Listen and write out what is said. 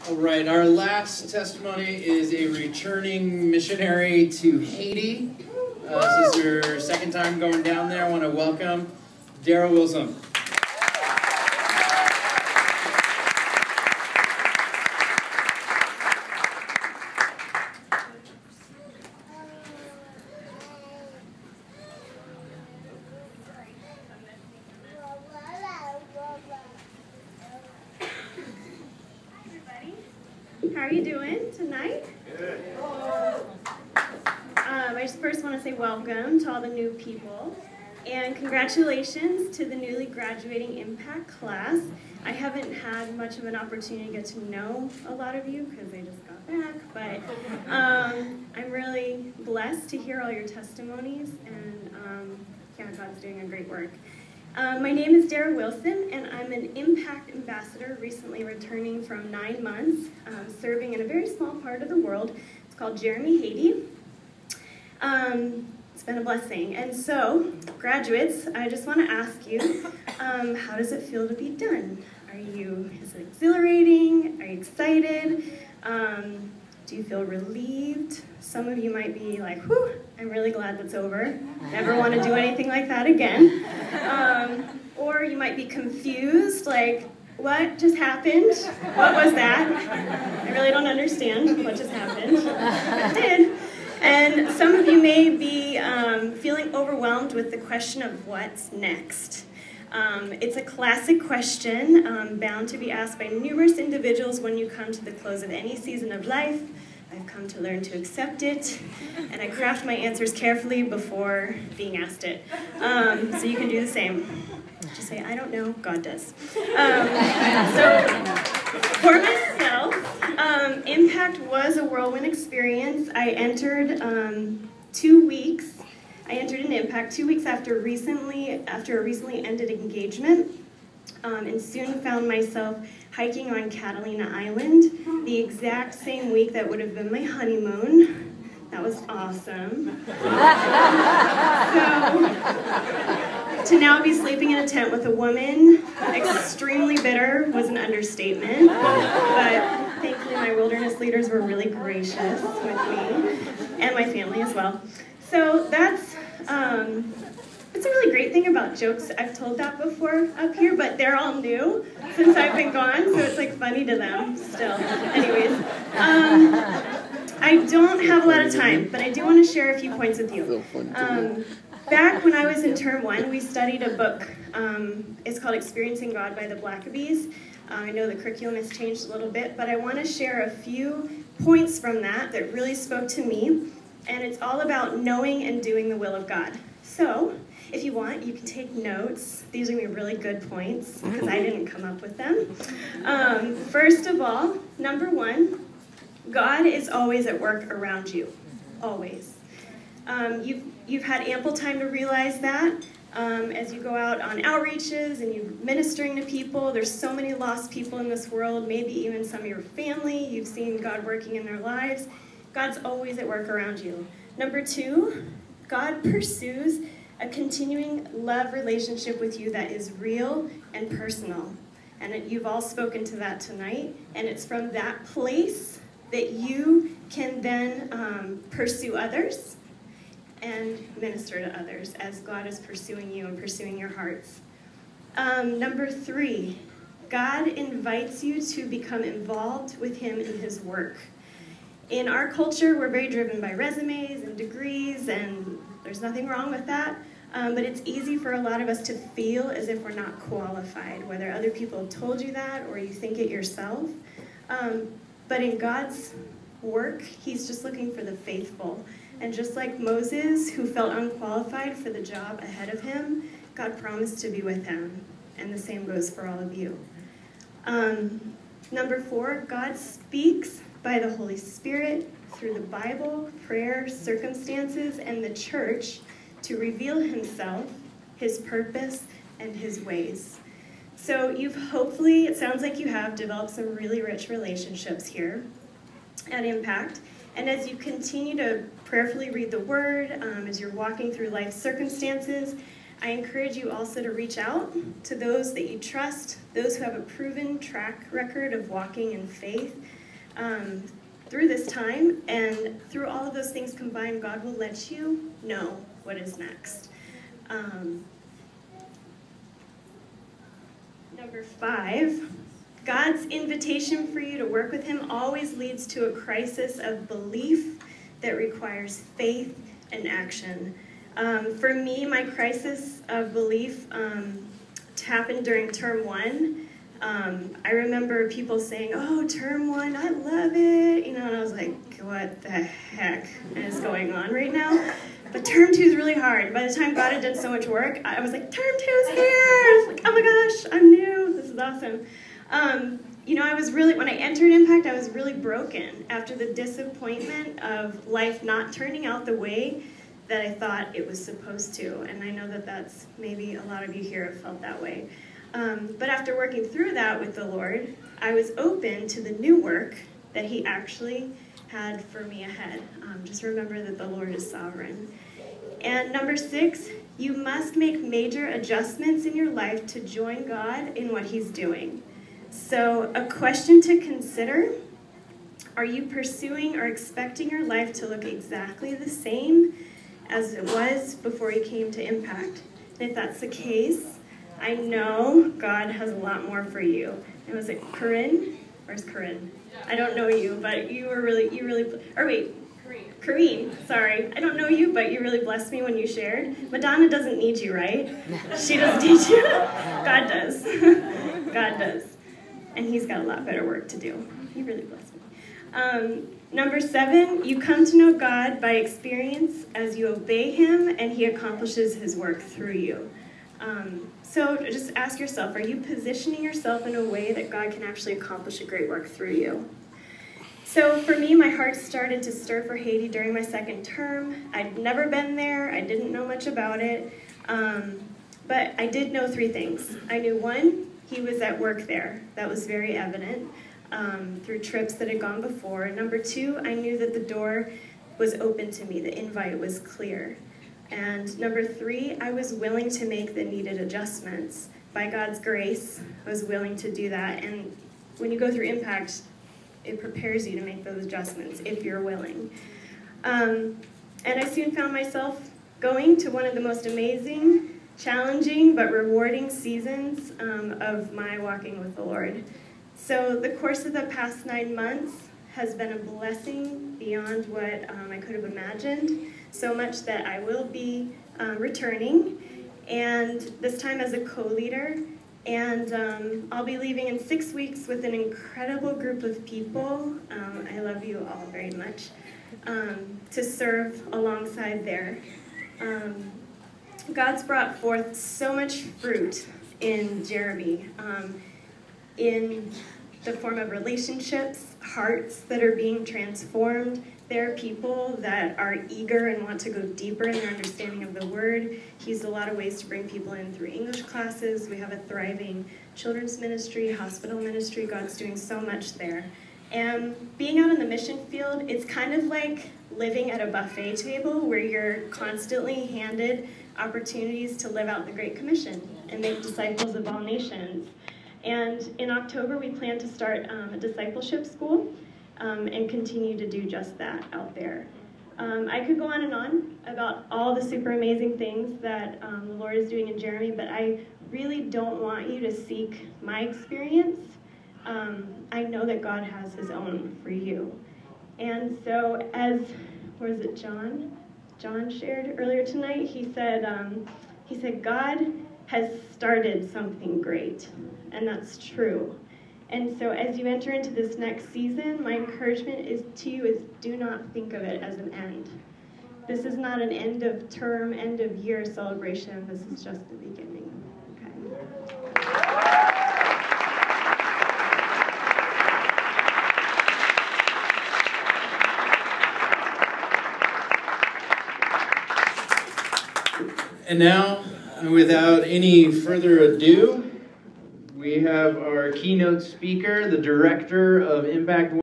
All right, our last testimony is a returning missionary to Haiti. This is her second time going down there. I want to welcome Darah Wilson. How are you doing tonight? Good. I just first want to say welcome to all the new people, and congratulations to the newly graduating Impact class. I haven't had much of an opportunity to get to know a lot of you because I just got back, but I'm really blessed to hear all your testimonies, and yeah, God's doing a great work. My name is Darah Wilson, and I'm an Impact ambassador recently returning from 9 months, serving in a very small part of the world. It's called Jeremy, Haiti. It's been a blessing. And so, graduates, I just want to ask you, how does it feel to be done? Is it exhilarating? Are you excited? Do you feel relieved? Some of you might be like, whew, I'm really glad that's over. Never want to do anything like that again. Or you might be confused, like, what just happened? What was that? I really don't understand what just happened. It did. And some of you may be feeling overwhelmed with the question of what's next. It's a classic question, bound to be asked by numerous individuals when you come to the close of any season of life. I've come to learn to accept it, and I craft my answers carefully before being asked it. So you can do the same. Just say, I don't know, God does. So, for myself, Impact was a whirlwind experience. I entered 2 weeks. I entered an Impact 2 weeks after a recently ended engagement, and soon found myself hiking on Catalina Island the exact same week that would have been my honeymoon. That was awesome. So, to now be sleeping in a tent with a woman, extremely bitter, was an understatement. But thankfully my wilderness leaders were really gracious with me, and my family as well. So that's, it's a really great thing about jokes. I've told that before up here, but they're all new since I've been gone, so it's like funny to them still. Anyways, I don't have a lot of time, but I do want to share a few points with you. Back when I was in term 1, we studied a book. It's called Experiencing God by the Blackabees. I know the curriculum has changed a little bit, but I want to share a few points from that really spoke to me. And it's all about knowing and doing the will of God. So, if you want, you can take notes. These are going to be really good points, because I didn't come up with them. First of all, number 1, God is always at work around you. Always. You've had ample time to realize that as you go out on outreaches and you're ministering to people. There's so many lost people in this world, maybe even some of your family. You've seen God working in their lives. God's always at work around you. Number 2, God pursues a continuing love relationship with you that is real and personal. And you've all spoken to that tonight. And it's from that place that you can then pursue others and minister to others as God is pursuing you and pursuing your hearts. Number 3, God invites you to become involved with Him in His work. In our culture, we're very driven by resumes and degrees, and there's nothing wrong with that. But it's easy for a lot of us to feel as if we're not qualified, whether other people have told you that or you think it yourself. But in God's work, He's just looking for the faithful. And just like Moses, who felt unqualified for the job ahead of him, God promised to be with him. And the same goes for all of you. Number 4, God speaks by the Holy Spirit through the Bible, prayer, circumstances, and the church to reveal Himself, His purpose, and His ways. So you've hopefully, it sounds like you have, developed some really rich relationships here at Impact. And as you continue to prayerfully read the Word, as you're walking through life circumstances, I encourage you also to reach out to those that you trust, those who have a proven track record of walking in faith through this time. And through all of those things combined, God will let you know what is next. Number 5, God's invitation for you to work with him always leads to a crisis of belief that requires faith and action. For me, my crisis of belief happened during term 1. I remember people saying, "Oh, term 1, I love it." You know, and I was like, what the heck is going on right now? But term 2 is really hard. By the time God had done so much work, I was like, term 2 is here. I was like, oh my gosh, I'm new. This is awesome. You know, when I entered Impact, I was really broken after the disappointment of life not turning out the way that I thought it was supposed to. And I know that that's maybe a lot of you here have felt that way. But after working through that with the Lord, I was open to the new work that he actually had for me ahead. Just remember that the Lord is sovereign. And number 6, you must make major adjustments in your life to join God in what he's doing. So a question to consider: are you pursuing or expecting your life to look exactly the same as it was before you came to Impact? And if that's the case, I know God has a lot more for you. And was it Corinne? Where's Corinne? I don't know you, but you really, or wait, Kareen, sorry. I don't know you, but you really blessed me when you shared. Madonna doesn't need you, right? She doesn't need you. God does. God does. And he's got a lot better work to do. He really blessed me. Number 7, you come to know God by experience as you obey him and he accomplishes his work through you. So just ask yourself, are you positioning yourself in a way that God can actually accomplish a great work through you? So for me, my heart started to stir for Haiti during my 2nd term. I'd never been there. I didn't know much about it. But I did know 3 things. I knew 1, he was at work there. That was very evident through trips that had gone before. Number 2, I knew that the door was open to me. The invite was clear. And number 3, I was willing to make the needed adjustments. By God's grace, I was willing to do that. And when you go through Impact, it prepares you to make those adjustments if you're willing. And I soon found myself going to one of the most amazing, challenging, but rewarding seasons of my walking with the Lord. So the course of the past 9 months has been a blessing beyond what I could have imagined, so much that I will be returning, and this time as a co-leader, and I'll be leaving in 6 weeks with an incredible group of people. I love you all very much, to serve alongside there. God's brought forth so much fruit in Jeremy, in the form of relationships, hearts that are being transformed. There are people that are eager and want to go deeper in their understanding of the Word. He used a lot of ways to bring people in through English classes. We have a thriving children's ministry, hospital ministry. God's doing so much there. And being out in the mission field, it's kind of like living at a buffet table where you're constantly handed opportunities to live out the Great Commission and make disciples of all nations. And in October, we plan to start a discipleship school and continue to do just that out there. I could go on and on about all the super amazing things that the Lord is doing in Jeremy, but I really don't want you to seek my experience. I know that God has his own for you. And so as, where is it, John shared earlier tonight, he said God has started something great, and that's true. And so as you enter into this next season, my encouragement to you is do not think of it as an end. This is not an end of term, end of year celebration. This is just the beginning. Okay. And now, without any further ado, we have our keynote speaker, the director of Impact195.